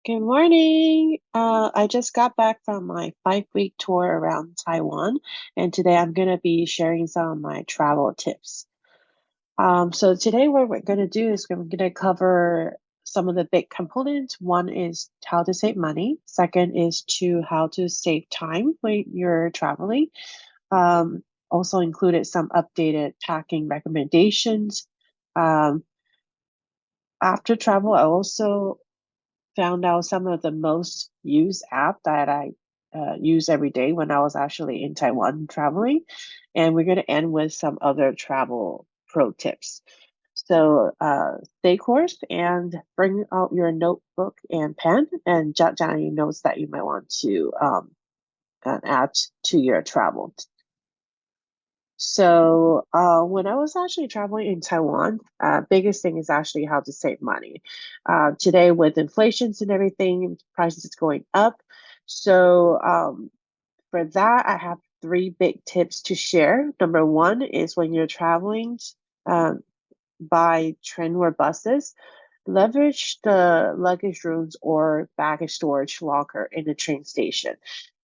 Good morning. I just got back from my 5-week tour around Taiwan, and today I'm going to be sharing some of my travel tips. So today what we're going to do is we're going to cover some of the big components. One is how to save money. Second is to how to save time when you're traveling. Also included some updated packing recommendations. Um, After travel, I also found out some of the most used app that I use every day when I was actually in Taiwan traveling. And we're going to end with some other travel pro tips. So stay course and bring out your notebook and pen and jot down any notes that you might want to add to your travel. So when I was actually traveling in Taiwan, biggest thing is actually how to save money. Today with inflations and everything, prices is going up. So for that, I have three big tips to share. Number one is when you're traveling um, by train or buses, leverage the luggage rooms or baggage storage locker in the train station.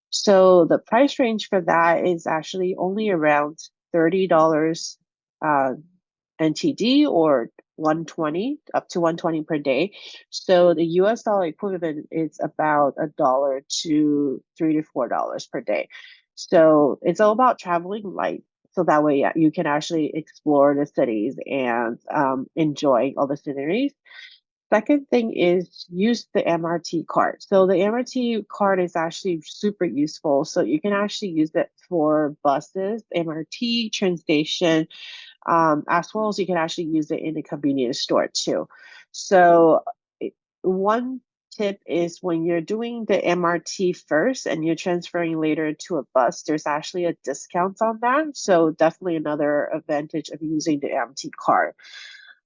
So the price range for that is actually only around $30 uh, NTD or 120 up to 120 per day. So the US dollar equivalent is about a dollar to $3 to $4 per day. So it's all about traveling light. So that way, yeah, you can actually explore the cities and enjoy all the sceneries. Second thing is use the MRT card. So the MRT card is actually super useful. So you can actually use it for buses, MRT, train station, as well as you can actually use it in the convenience store too. So one tip is when you're doing the MRT first and you're transferring later to a bus, there's actually a discount on that. So definitely another advantage of using the MRT card.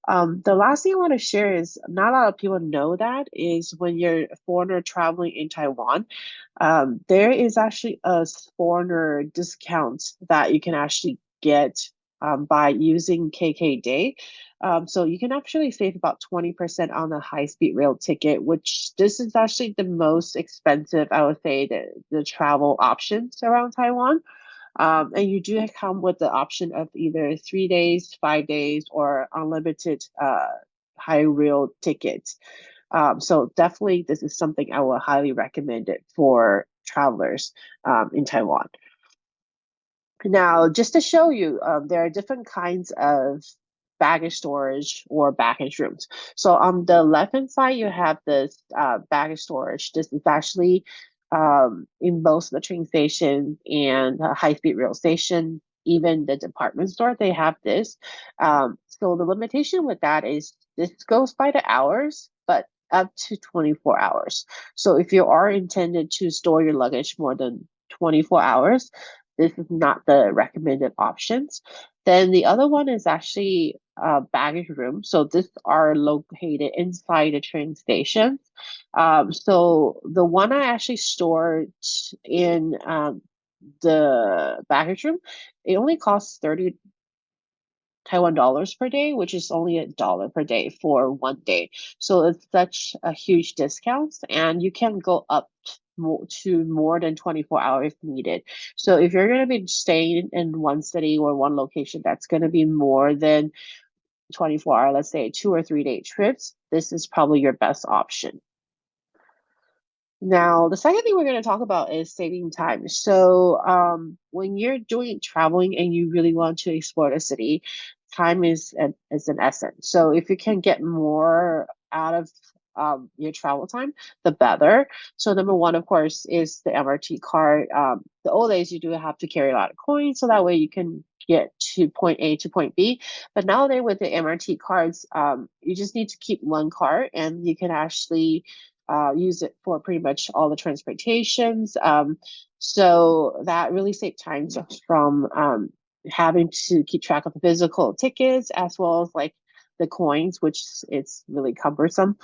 The last thing I want to share is not a lot of people know that is when you're a foreigner traveling in Taiwan, there is actually a foreigner discount that you can actually get by using KK Day. So you can actually save about 20% on the high-speed rail ticket, which this is actually the most expensive, I would say, the travel options around Taiwan. And you do come with the option of either 3 days, 5 days, or unlimited high rail tickets. So definitely, this is something I will highly recommend it for travelers in Taiwan. Now, just to show you, there are different kinds of baggage storage or baggage rooms. So on the left-hand side, you have this baggage storage. This is actually in most of the train station and high-speed rail station, even the department store, they have this. So the limitation with that is this goes by the hours, but up to 24 hours. So if you are intended to store your luggage more than 24 hours, this is not the recommended options. Then the other one is actually baggage room. So these are located inside the train stations. So the one I actually stored in the baggage room, it only costs 30 Taiwan dollars per day, which is only a dollar per day for 1 day. So it's such a huge discount, and you can go up to more than 24 hours if needed. So if you're going to be staying in one city or one location that's going to be more than 24 hour, let's say 2 or 3 day trips, this is probably your best option. Now, the second thing we're going to talk about is saving time. So, when you're doing traveling and you really want to explore the city, time is an essence. So, if you can get more out of your travel time, the better. So, number one, of course, is the MRT card. The old days, you do have to carry a lot of coins, so that way you can get to point A to point B. But nowadays, with the MRT cards, you just need to keep one card, and you can actually use it for pretty much all the transportations. So that really saved time from having to keep track of the physical tickets as well as like the coins, which it's really cumbersome.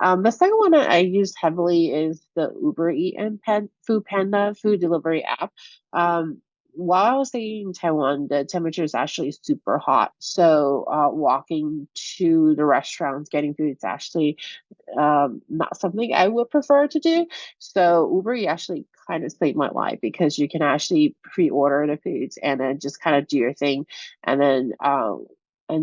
The second one I use heavily is the Uber Eats and Food Panda food delivery app. Um, while I was staying in Taiwan, the temperature is actually super hot. So walking to the restaurants, getting food is actually not something I would prefer to do. So Uber actually kind of saved my life because you can actually pre-order the foods and then just kind of do your thing, and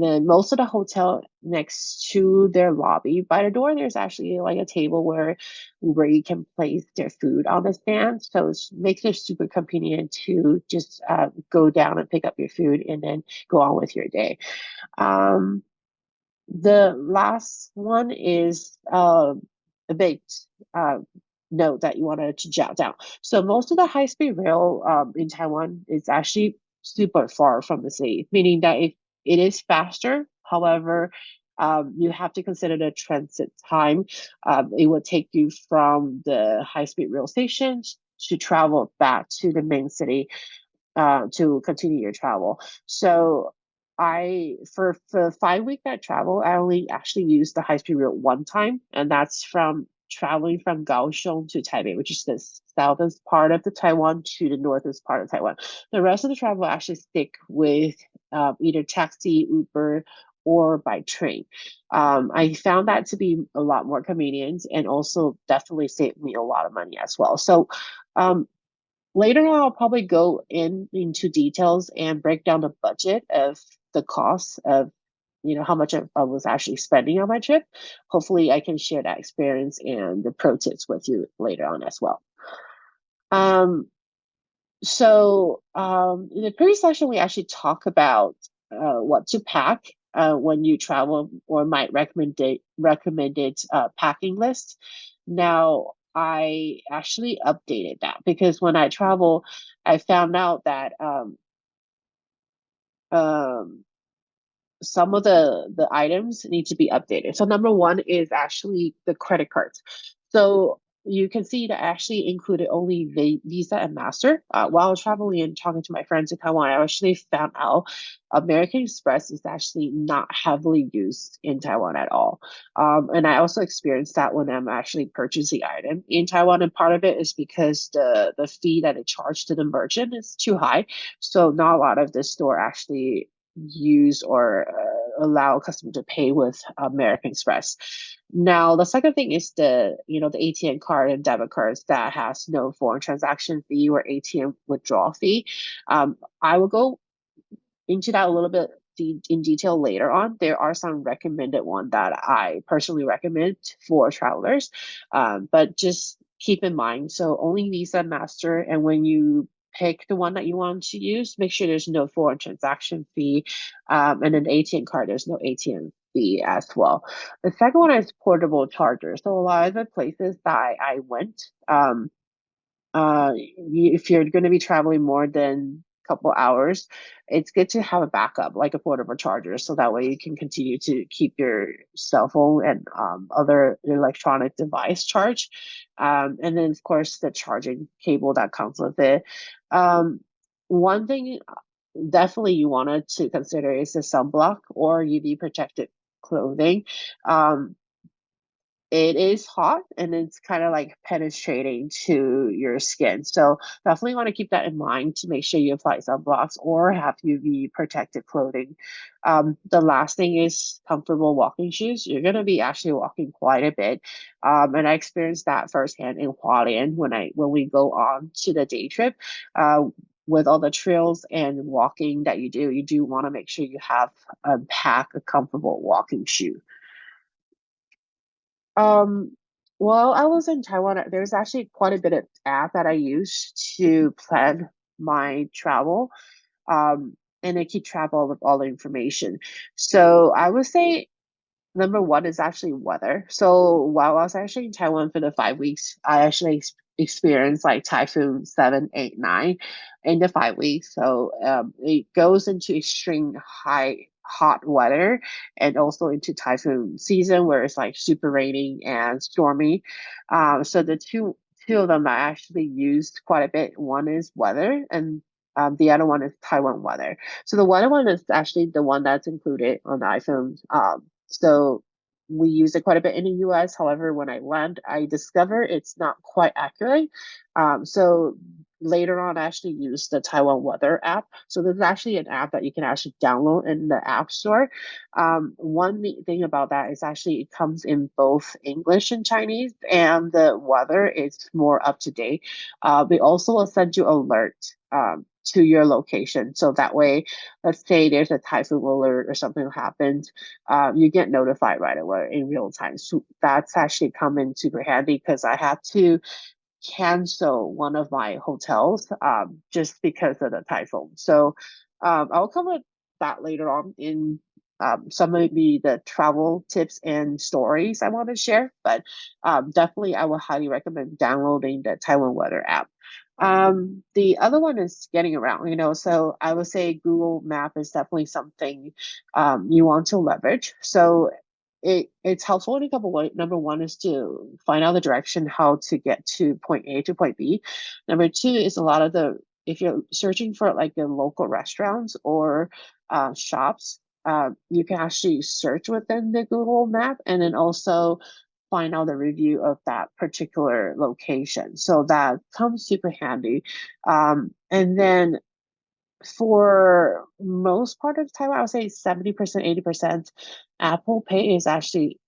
then most of the hotel next to their lobby by the door, there's actually like a table where you can place their food on the stand. So it makes it super convenient to just go down and pick up your food and then go on with your day. Um, the last one is a big uh, note that you wanted to jot down. So most of the high-speed rail in Taiwan is actually super far from the city, meaning that it is faster. However, you have to consider the transit time. It will take you from the high-speed rail stations to travel back to the main city to continue your travel. So for 5 week that travel, I only actually used the high speed rail one time, and that's from traveling from Kaohsiung to Taipei, which is the southest part of the Taiwan to the northest part of Taiwan. The rest of the travel I actually stick with either taxi, Uber, or by train. I found that to be a lot more convenient and also definitely saved me a lot of money as well. So um, later on, I'll probably go into details and break down the budget of the cost of, how much I was actually spending on my trip. Hopefully, I can share that experience and the pro tips with you later on as well. Um, in the previous session, we actually talk about what to pack when you travel, or might recommended packing list. Now, I actually updated that because when I travel, I found out that um, some of the items need to be updated. So number one is actually the credit cards. So you can see that I actually included only Visa and Master. While traveling and talking to my friends in Taiwan, I actually found out American Express is actually not heavily used in Taiwan at all. And I also experienced that when I'm actually purchasing the item in Taiwan. And part of it is because the fee that it charged to the merchant is too high. So not a lot of the store actually use or allow a customer to pay with American Express. Now, the second thing is the ATM card and debit cards that has no foreign transaction fee or ATM withdrawal fee. I will go into that a little bit in detail later on. There are some recommended one that I personally recommend for travelers, but just keep in mind. So only Visa, Master, and when you pick the one that you want to use, make sure there's no foreign transaction fee, and an ATM card. There's no ATM fee as well. The second one is portable charger. So a lot of the places that I went, if you're going to be traveling more than a couple hours, it's good to have a backup, like a portable charger, so that way you can continue to keep your cell phone and other electronic device charged. And then, of course, the charging cable that comes with it. One thing definitely you wanted to consider is the sunblock or UV protected clothing. It is hot and it's kind of like penetrating to your skin. So definitely want to keep that in mind to make sure you apply sunblocks or have UV protected clothing. The last thing is comfortable walking shoes. You're going to be actually walking quite a bit. And I experienced that firsthand in Hualien when we go on to the day trip. With all the trails and walking that you do want to make sure you have pack a comfortable walking shoe. Um, well, I was in Taiwan. There's actually quite a bit of app that I use to plan my travel. And I keep track of all the information. So I would say number one is actually weather. So while I was actually in Taiwan for the 5 weeks, I actually experienced like typhoon 7, 8, 9 in the 5 weeks. So it goes into extreme high hot weather and also into typhoon season where it's like super raining and stormy. So the two of them I actually used quite a bit. One is weather and the other one is Taiwan weather. So the weather one is actually the one that's included on the iPhone. So we use it quite a bit in the US. However, when I land, I discover it's not quite accurate. So later on actually use the Taiwan weather app. So there's actually an app that you can actually download in the App Store. One neat thing about that is actually it comes in both English and Chinese, and the weather is more up to date. We also will send you alert to your location. So that way, let's say there's a typhoon alert or something happens, you get notified right away in real time. So that's actually come in super handy because I had to cancel one of my hotels just because of the typhoon. So I'll cover that later on in some of the travel tips and stories I want to share. But definitely, I will highly recommend downloading the Taiwan weather app. The other one is getting around, so I would say Google Map is definitely something you want to leverage. So it's helpful in a couple ways. Number one is to find out the direction how to get to point A to point B. Number two is a lot of if you're searching for like the local restaurants or shops, you can actually search within the Google map and then also find out the review of that particular location. So that comes super handy. And then for most part of Taiwan, I would say 70%, 80%, Apple Pay is actually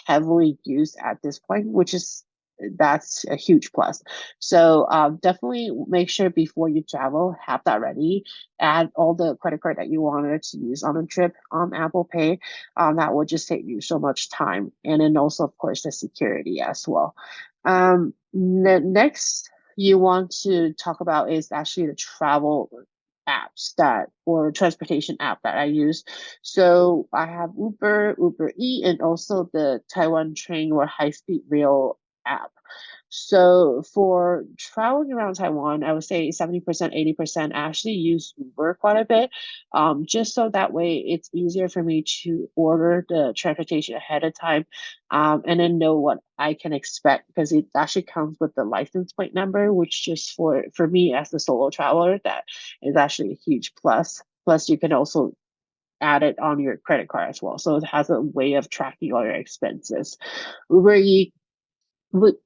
heavily used at this point, that's a huge plus. So definitely make sure before you travel, have that ready. Add all the credit card that you wanted to use on a trip on Apple Pay. That will just save you so much time. And then also, of course, the security as well. The next you want to talk about is actually the travel apps or transportation app that I use. So I have Uber E, and also the Taiwan Train or High Speed Rail app. So for traveling around Taiwan, I would say 70%, 80% actually use Uber quite a bit. Just so that way it's easier for me to order the transportation ahead of time, and then know what I can expect because it actually comes with the license plate number, which just for me as a solo traveler, that is actually a huge plus. Plus, you can also add it on your credit card as well. So it has a way of tracking all your expenses. Uber E,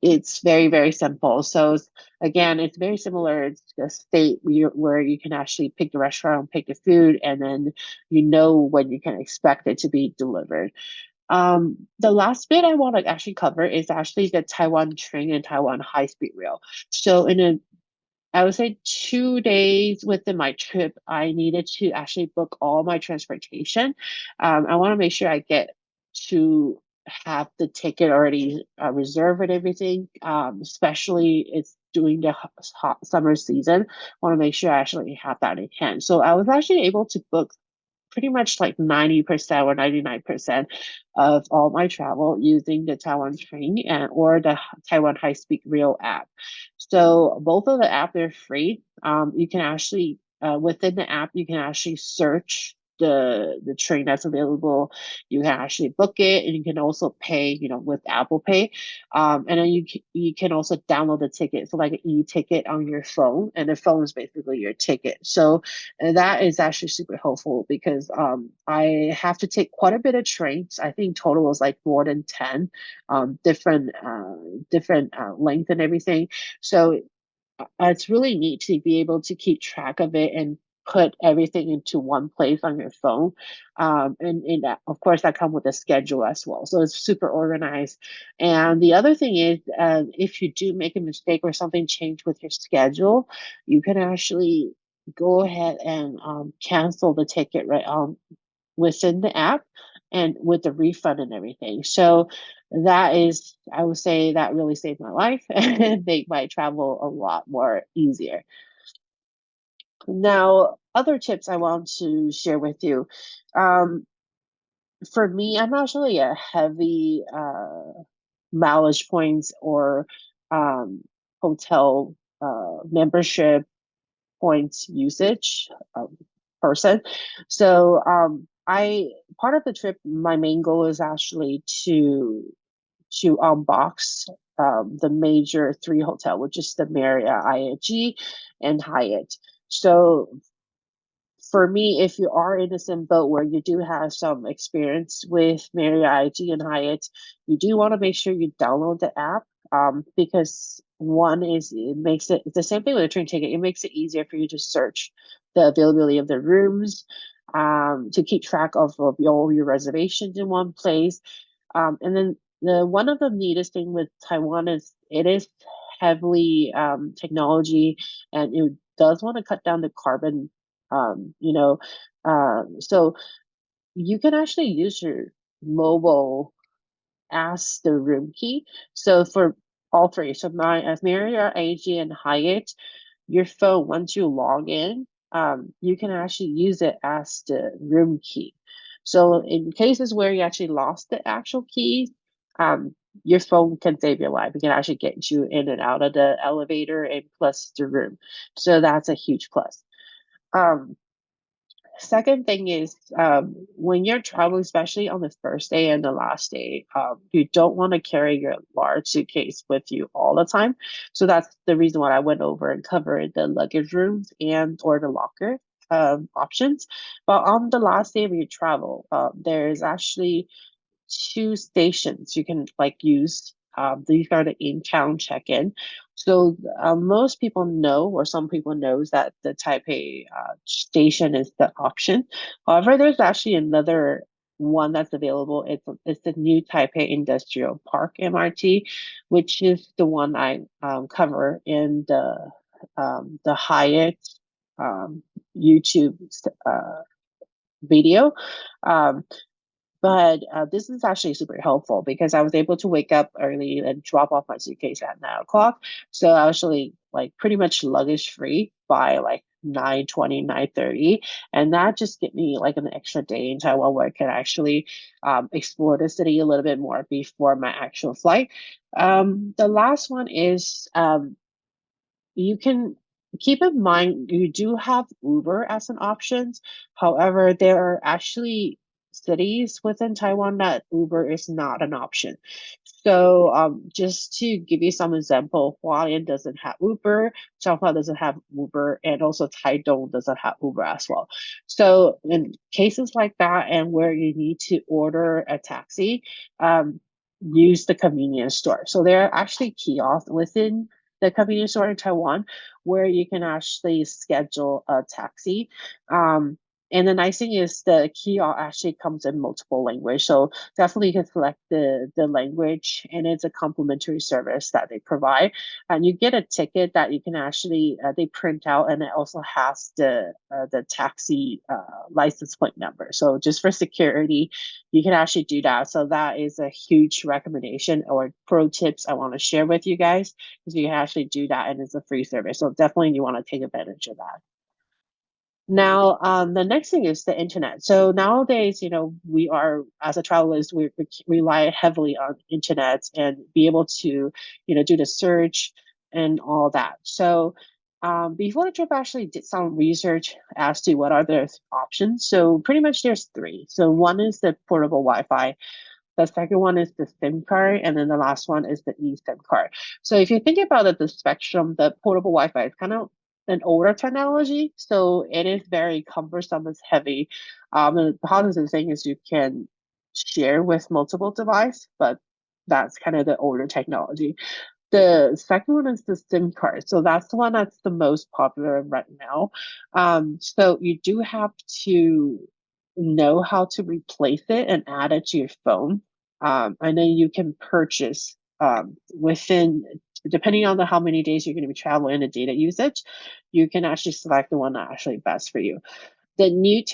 it's very, very simple. So again, it's very similar. It's a state where you can actually pick the restaurant, pick the food, and then you know when you can expect it to be delivered. The last bit I want to actually cover is actually the Taiwan train and Taiwan high speed rail. So I would say 2 days within my trip, I needed to actually book all my transportation. I want to make sure I get to have the ticket already reserved and everything, especially it's during the hot summer season. I want to make sure I actually have that in hand. So I was actually able to book pretty much like 90% or 99% of all my travel using the Taiwan train or the Taiwan high speed rail app. So both of the app are free. You can actually within the app you can actually search the train that's available. You can actually book it, and you can also pay, with Apple Pay. And then you can also download the ticket, so like an e-ticket on your phone, and the phone is basically your ticket. So that is actually super helpful because I have to take quite a bit of trains. I think total was like more than 10 different length and everything. So it's really neat to be able to keep track of it and put everything into one place on your phone. And that, of course, that comes with a schedule as well. So it's super organized. And the other thing is, if you do make a mistake or something change with your schedule, you can actually go ahead and cancel the ticket right within the app and with the refund and everything. So I would say that really saved my life and make my travel a lot more easier. Now, other tips I want to share with you. Um, for me, I'm not really a heavy mileage points or um, hotel membership points usage person. So I part of the trip, my main goal is actually to unbox the major three hotel, which is the Marriott, IAG, and Hyatt. So for me, if you are in the same boat where you do have some experience with Marriott, IAG, and Hyatt, you do want to make sure you download the app because one is it's the same thing with a train ticket. It makes it easier for you to search the availability of the rooms, to keep track of all your reservations in one place. And then one of the neatest thing with Taiwan is it is heavily technology, and it does want to cut down the carbon. So you can actually use your mobile as the room key. So for all three, so my as Marriott, AG, and Hyatt, your phone, once you log in, you can actually use it as the room key. So in cases where you actually lost the actual keys, um, your phone can save your life. It can actually get you in and out of the elevator and plus the room. So that's a huge plus. Um, Second thing is, when you're traveling, especially on the first day and the last day, you don't want to carry your large suitcase with you all the time. So that's the reason why I went over and covered the luggage rooms and or the locker options. But on the last day of your travel, there's actually two stations you can like use. These are the in-town check-in. So most people know, or some people knows that the Taipei station is the option. However, there's actually another one that's available. It's the new Taipei Industrial Park MRT, which is the one I cover in the Hyatt um, YouTube video. Um, but this is actually super helpful because I was able to wake up early and drop off my suitcase at 9 o'clock. So I was actually like pretty much luggage free by like 9:20, 9:30. And that just get me like an extra day in Taiwan where I can actually explore the city a little bit more before my actual flight. The last one is you can keep in mind you do have Uber as an option. However, there are actually cities within Taiwan that Uber is not an option. So just to give you some example, Hualien doesn't have Uber, Changhua doesn't have Uber, and also Taidong doesn't have Uber as well. So in cases like that and where you need to order a taxi, use the convenience store. So there are actually kiosks within the convenience store in Taiwan where you can actually schedule a taxi. And the nice thing is the kiosk actually comes in multiple language. So definitely you can select the language, and it's a complimentary service that they provide. And you get a ticket that you can actually they print out, and it also has the taxi license plate number. So just for security, you can actually do that. So that is a huge recommendation or pro tips I want to share with you guys, because you can actually do that and it's a free service. So definitely you want to take advantage of that. Now, the next thing is the internet. So nowadays, we are as a travelers, we rely heavily on internet and be able to, do the search and all that. So before the trip, I actually did some research as to what are the options. So pretty much there's three. So one is the portable Wi-Fi. The second one is the SIM card, and then the last one is the eSIM card. So if you think about it, the spectrum, the portable Wi-Fi is kind of an older technology, so it is very cumbersome. It's heavy. And the positive thing is you can share with multiple devices, but that's kind of the older technology. The second one is the SIM card. So that's the one that's the most popular right now. So you do have to know how to replace it and add it to your phone. And then you can purchase within, depending on how many days you're going to be traveling and the data usage, you can actually select the one that actually best for you. The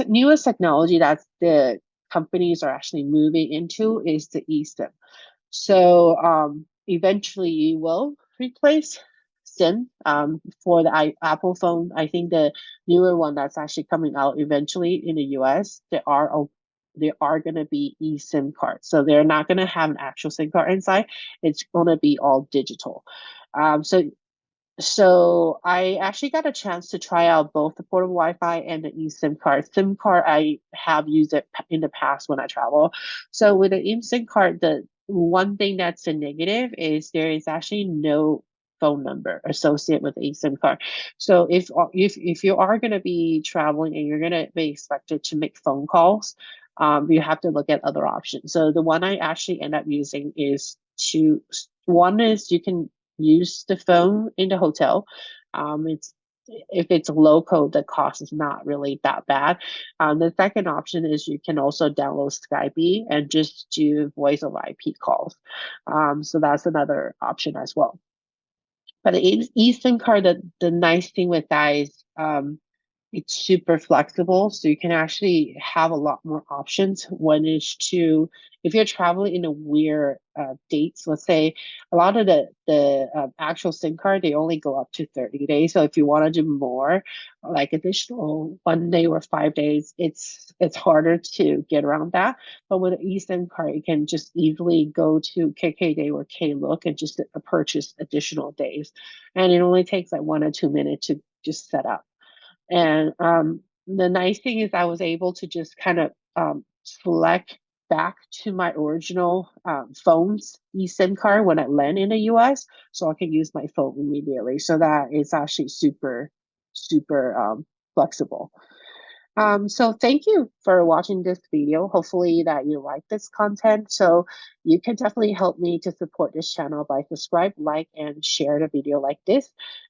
newest technology that the companies are actually moving into is the eSIM. So eventually you will replace SIM for the Apple phone. I think the newer one that's actually coming out eventually in the US, there are going to be eSIM cards. So they're not going to have an actual SIM card inside. It's going to be all digital. So I actually got a chance to try out both the portable Wi-Fi and the eSIM card. SIM card, I have used it in the past when I travel. So with the eSIM card, the one thing that's a negative is there is actually no phone number associated with the eSIM card. So if you are going to be traveling and you're going to be expected to make phone calls, you have to look at other options. So the one I actually end up using is one is you can use the phone in the hotel. It's if it's local, the cost is not really that bad. The second option is you can also download Skype and just do voice over IP calls. So that's another option as well. But the eSIM card, the nice thing with that is it's super flexible, so you can actually have a lot more options when it's to if you're traveling in a weird dates. Let's say a lot of the actual SIM card they only go up to 30 days. So if you want to do more, like additional 1 day or 5 days, it's harder to get around that. But with an eSIM card, you can just easily go to KKday or Klook and just purchase additional days, and it only takes like 1 or 2 minutes to just set up. And the nice thing is I was able to just kind of select back to my original phone's eSIM card when I land in the US, so I can use my phone immediately. So that is actually super, super flexible. So thank you for watching this video. Hopefully that you like this content. So you can definitely help me to support this channel by subscribe, like, and share the video like this.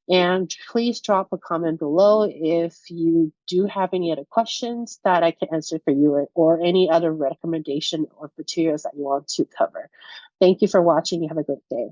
And please drop a comment below if you do have any other questions that I can answer for you, or any other recommendation or materials that you want to cover. Thank you for watching. You have a good day.